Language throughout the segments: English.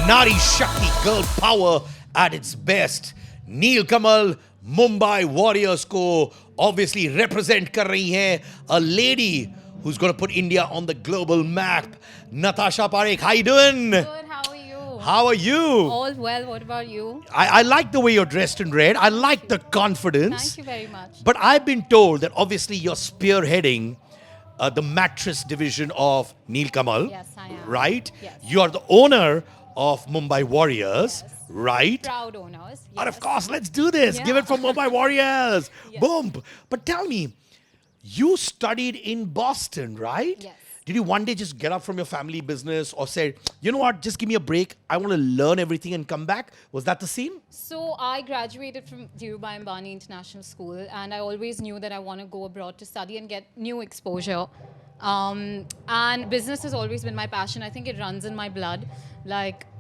Nari Shakti, girl power at its best. Neel Kamal Mumbai Warriors को obviously represent कर रही हैं. A lady who's going to put India on the global map. Natasha Parekh, how you doing? Good, how are you? How are you? All well, what about you? I like the way you're dressed in red. I like the confidence. Thank you very much. But I've been told that obviously you're spearheading the mattress division of Neel Kamal. Yes, I am. Right? Yes. You're the owner of Mumbai Warriors. Yes. Right? Proud owners. And Yes. of course, let's do this. Yeah. Give it for Mumbai Warriors. Yes. Boom. But tell me, you studied in Boston, right? Yes. Did you one day just get up from your family business or say, you know what, just give me a break. I want to learn everything and come back? Was that the scene? So I graduated from Dhirubhai Ambani International School, and I always knew that I want to go abroad to study and get new exposure. And business has always been my passion. I think it runs in my blood.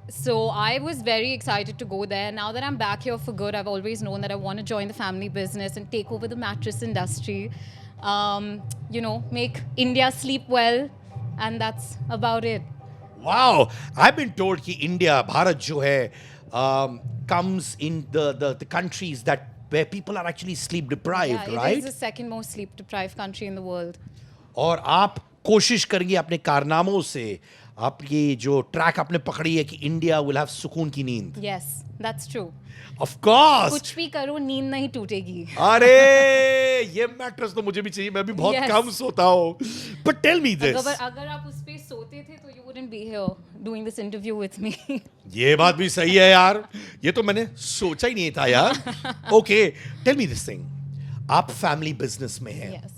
So I was very excited to go there. Now that I'm back here for good, I've always known that I want to join the family business and take over the mattress industry. Make India sleep well, and that's about it. Wow. I've been told that India, Bharat jo hai, comes in the countries where people are actually sleep deprived, Yeah, right? it is the second most sleep deprived country in the world. और आप कोशिश करेंगे अपने कारनामों से आपकी जो track आपने पकड़ी है कि इंडिया विल हैव सुकून की नींद. Yes, that's true. Of course. कुछ भी करो नींद नहीं टूटेगी. अरे ये मैट्रेस तो मुझे भी चाहिए. मैं भी बहुत Yes. कम सोता हूँ. But tell me this. अगर आप उस पे सोते थे तो you wouldn't be here doing this interview with me. ये बात भी सही है यार. ये तो मैंने सोचा ही नहीं था यार. Okay, tell me this thing. आप फैमिली बिजनेस में हैं. Yes.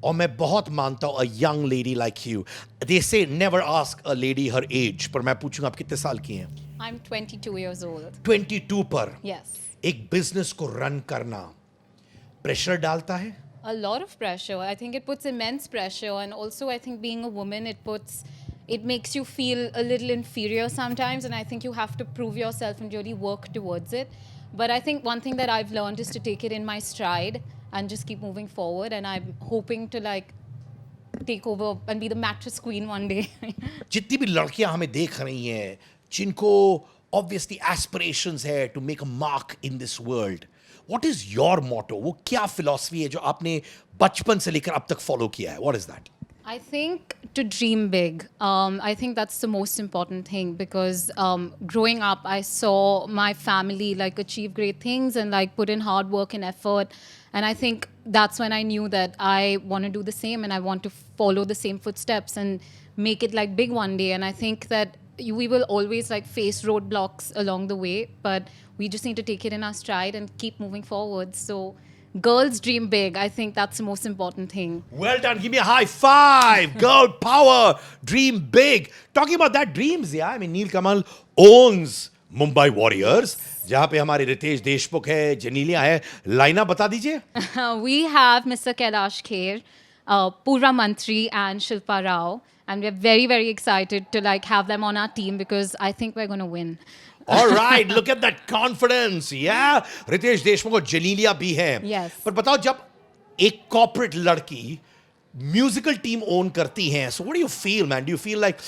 और मैं बहुत मानता हूँ a young lady like you. They say never ask a lady her age. पर मैं पूछूंगा आप कितने साल की हैं? I'm 22 years old. 22 पर Yes. एक बिजनेस को रन करना प्रेशर डालता है? A lot of pressure. I think it puts immense pressure, and also I think being a woman, it makes you feel a little inferior sometimes, and I think you have to prove yourself and really work towards it. But I think one thing that I've learned is to take it in my stride and just keep moving forward, and I'm hoping to take over and be the mattress queen one day. जितनी भी लड़कियां हमें देख रही हैं जिनको obviously aspirations है to make a mark in this world, what is your motto? वो क्या philosophy है जो आपने बचपन से लेकर अब तक follow किया है? What is that? I think to dream big. I think that's the most important thing, because growing up, I saw my family achieve great things and put in hard work and effort. And I think that's when I knew that I want to do the same, and I want to follow the same footsteps and make it big one day. And I think that we will always face roadblocks along the way, but we just need to take it in our stride and keep moving forward. So girls dream big. I think that's the most important thing. Well done. Give me a high five. Girl power. Dream big. Talking about that dreams, yeah. I mean, Neel Kamal owns Mumbai Warriors. जहाँ पे हमारे रितेश देशमुख है, जनीलिया है. लाइना बता दीजिए. We have Mr. Kailash Kher, Purva Mantri, and Shilpa Rao. And we're very, very excited to have them on our team, because I think we're going to win. All right, look at that confidence. Yeah, Ritesh Deshmukh और जनीलिया भी हैं. Yes. पर बताओ, जब एक corporate लड़की musical team own करती हैं, so what do you feel, man? Do you feel like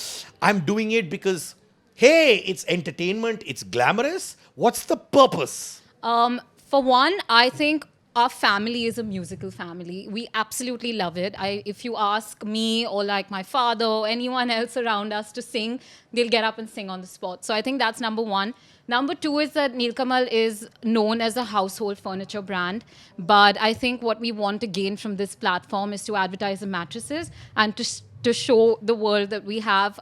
I'm doing it because, hey, it's entertainment, it's glamorous? What's the purpose? For one, I think our family is a musical family. We absolutely love it. If you ask me or my father or anyone else around us to sing, they'll get up and sing on the spot. So I think that's number one. Number two is that Neel Kamal is known as a household furniture brand. But I think what we want to gain from this platform is to advertise the mattresses and to show the world that we have,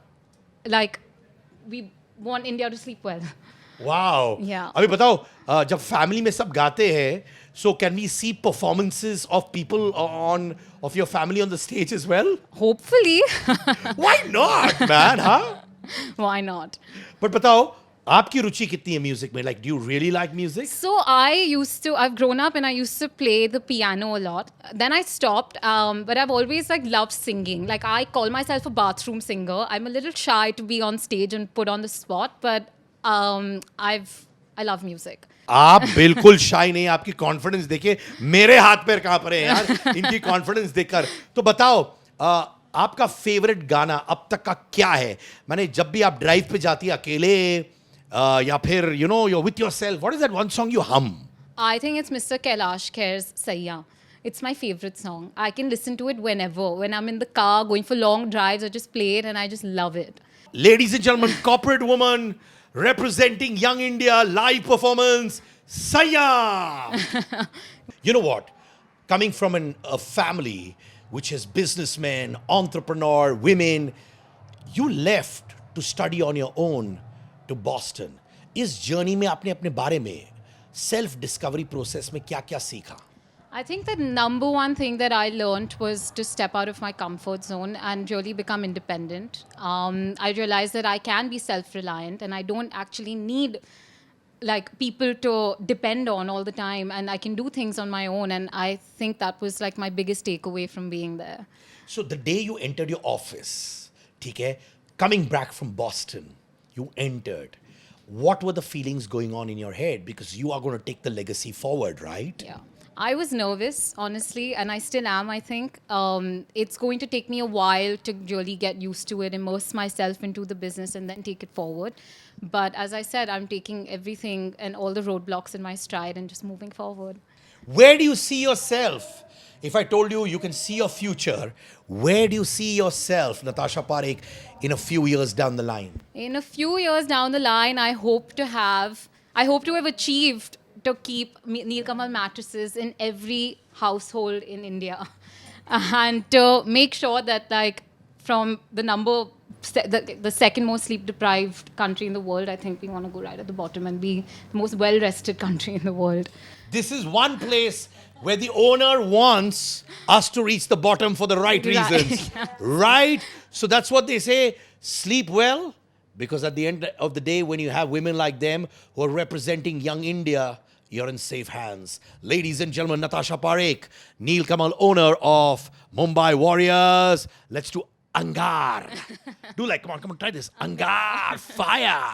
we want India to sleep well. Wow. Yeah. अभी बताओ, जब family में सब गाते हैं, so can we see performances of people of your family on the stage as well? Hopefully. Why not, man? Huh? Why not? But बताओ, आपकी रुचि कितनी है म्यूजिक में? Do you really like music? So I've grown up and I used to play the piano a lot. Then I stopped, but I've always loved singing. I call myself a bathroom singer. I'm a little shy to be on stage and put on the spot, but I love music. आप बिल्कुल शाई नहीं. आपकी confidence देखिए, मेरे हाथ पैर कांप रहे हैं यार इनकी कॉन्फिडेंस देखकर. तो बताओ, आपका फेवरेट गाना अब तक का क्या है? मैंने जब भी आप ड्राइव पे जाती है अकेले या फिर you know you with yourself, what is that one song you हम? I think it's Mr. Kailash Kher's Saiya. It's my favorite song. I can listen to it whenever. When I'm in the car going for long drives, I just play it and I just love it. Ladies and gentlemen, corporate woman representing Young India live performance, Saya. You know what? Coming from a family which has businessmen, entrepreneur, women, you left to study on your own to Boston. इस journey में आपने अपने बारे में self discovery process में क्या क्या सीखा? I think the number one thing that I learned was to step out of my comfort zone and really become independent. I realized that I can be self-reliant and I don't actually need like people to depend on all the time, and I can do things on my own. And I think that was like my biggest takeaway from being there. So the day you entered your office, ठीक है, coming back from Boston, you entered. What were the feelings going on in your head? Because you are going to take the legacy forward, right? Yeah. I was nervous, honestly, and I still am, I think. It's going to take me a while to really get used to it, immerse myself into the business, and then take it forward. But as I said, I'm taking everything and all the roadblocks in my stride and just moving forward. Where do you see yourself? If I told you you can see your future, where do you see yourself, Natasha Parekh, in a few years down the line? In a few years down the line, I hope to have achieved to keep Neelkamal mattresses in every household in India, and to make sure that like from the second most sleep deprived country in the world, I think we want to go right at the bottom and be the most well rested country in the world. This is one place where the owner wants us to reach the bottom for the right Right. reasons. Right? So that's what they say, sleep well, because at the end of the day, when you have women like them who are representing young India, you're in safe hands. Ladies and gentlemen, Natasha Parekh, Neel Kamal, owner of Mumbai Warriors. Let's do Angar. Do like, come on, try this. Angar, fire.